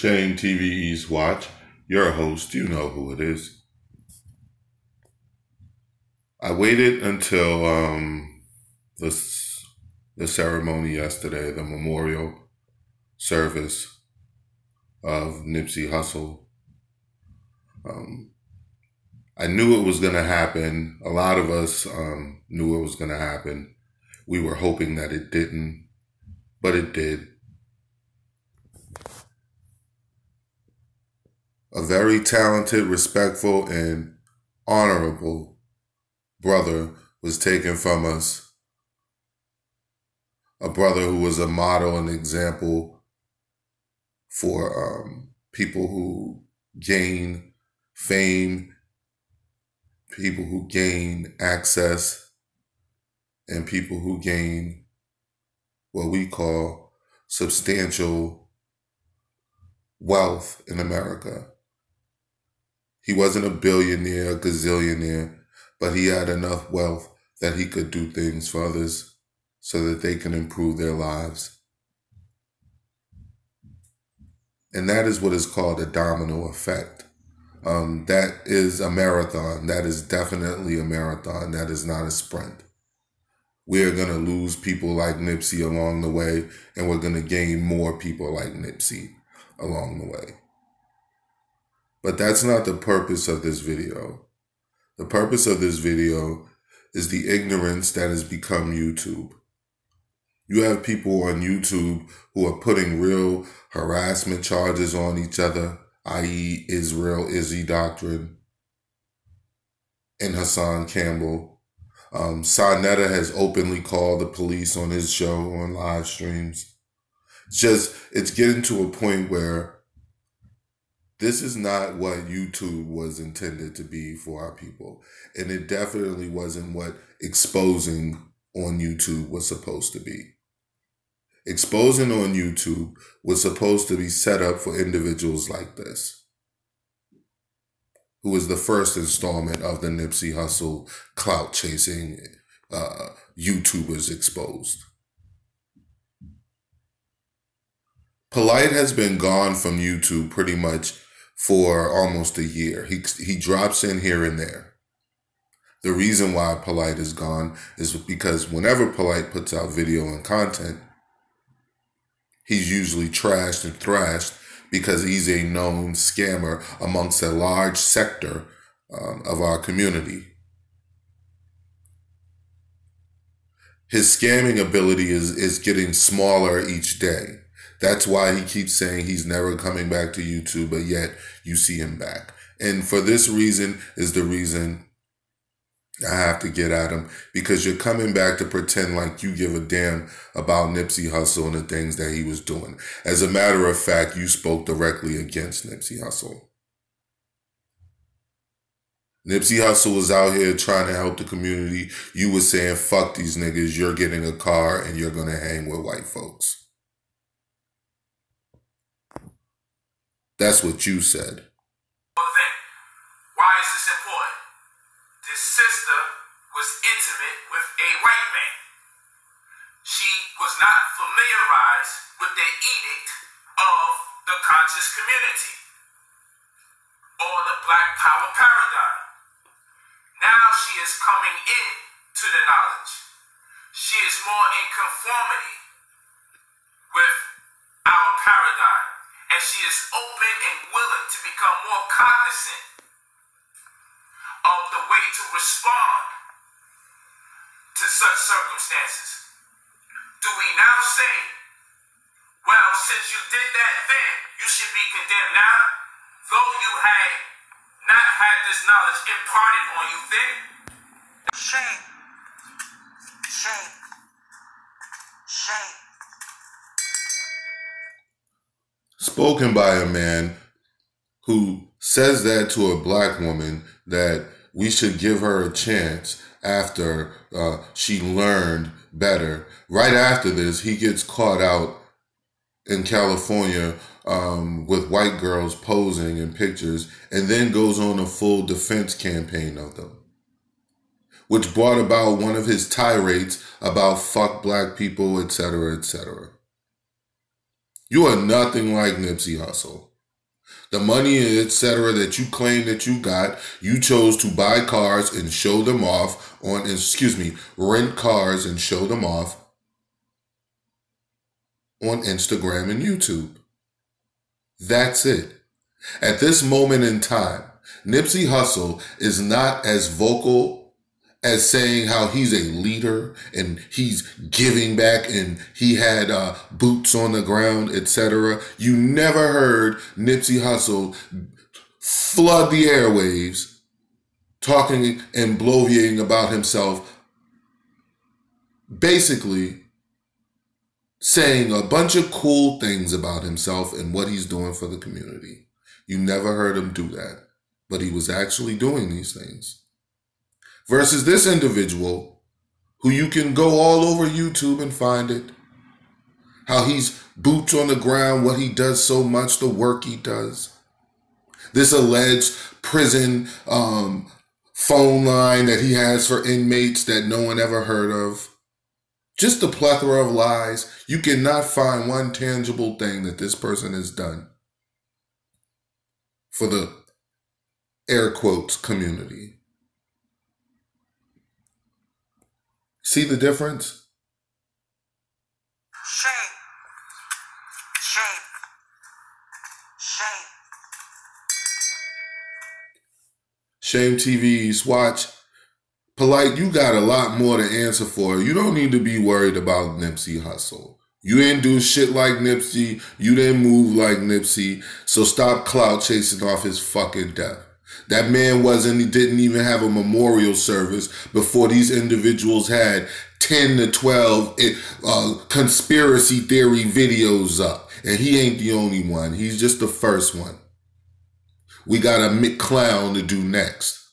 Shane TVE's Watch. Your host, you know who it is. I waited until the ceremony yesterday, the memorial service of Nipsey Hussle. I knew it was going to happen. A lot of us knew it was going to happen. We were hoping that it didn't, but it did. A very talented, respectful, and honorable brother was taken from us. A brother who was a model and example for people who gain fame, people who gain access, and people who gain what we call substantial wealth in America. He wasn't a billionaire, a gazillionaire, but he had enough wealth that he could do things for others so that they can improve their lives. And that is what is called a domino effect. That is a marathon. That is definitely a marathon. That is not a sprint. We're going to lose people like Nipsey along the way, and we're going to gain more people like Nipsey along the way. But that's not the purpose of this video. The purpose of this video is the ignorance that has become YouTube. You have people on YouTube who are putting real harassment charges on each other, i.e. Israel Izzy doctrine, and Hassan Campbell. Sonetta has openly called the police on his show on live streams. It's getting to a point where this is not what YouTube was intended to be for our people. And it definitely wasn't what exposing on YouTube was supposed to be. Exposing on YouTube was supposed to be set up for individuals like this, who was the first installment of the Nipsey Hussle clout chasing YouTubers exposed. POLIGHT has been gone from YouTube pretty much for almost a year. He drops in here and there. The reason why POLIGHT is gone is because whenever POLIGHT puts out video and content, he's usually trashed and thrashed because he's a known scammer amongst a large sector of our community. His scamming ability is getting smaller each day. That's why he keeps saying he's never coming back to YouTube, but yet you see him back. And for this reason is the reason I have to get at him, because you're coming back to pretend like you give a damn about Nipsey Hussle and the things that he was doing. As a matter of fact, you spoke directly against Nipsey Hussle. Nipsey Hussle was out here trying to help the community. You were saying, fuck these niggas, you're getting a car and you're going to hang with white folks. That's what you said. Why is this important? This sister was intimate with a white man. She was not familiarized with the edict of the conscious community or the Black Power paradigm. Now she is coming in to the knowledge. She is more in conformity with our paradigm. And she is open and willing to become more cognizant of the way to respond to such circumstances. Do we now say, well, since you did that then, you should be condemned now, though you had not had this knowledge imparted on you then? Shame. Shame. Shame. Spoken by a man who says that to a black woman, that we should give her a chance after she learned better. Right after this, he gets caught out in California with white girls posing in pictures, and then goes on a full defense campaign of them, which brought about one of his tirades about fuck black people, etc., etc. You are nothing like Nipsey Hussle. The money, etc., that you claim that you got, you chose to buy cars and show them off rent cars and show them off on Instagram and YouTube. That's it. At this moment in time, Nipsey Hussle is not as vocal as saying how he's a leader and he's giving back and he had boots on the ground, etc. You never heard Nipsey Hussle flood the airwaves talking and bloviating about himself, basically saying a bunch of cool things about himself and what he's doing for the community. You never heard him do that, but he was actually doing these things. Versus this individual, who you can go all over YouTube and find it, how he's boots on the ground, what he does so much, the work he does. This alleged prison phone line that he has for inmates that no one ever heard of. Just a plethora of lies. You cannot find one tangible thing that this person has done for the air quotes community. See the difference? Shame. Shame. Shame. Shame TVs, watch. Polite, you got a lot more to answer for. You don't need to be worried about Nipsey Hussle. You didn't do shit like Nipsey. You didn't move like Nipsey. So stop clout chasing off his fucking death. That man he didn't even have a memorial service before these individuals had 10 to 12 conspiracy theory videos up. And he ain't the only one. He's just the first one. We got a McClown to do next.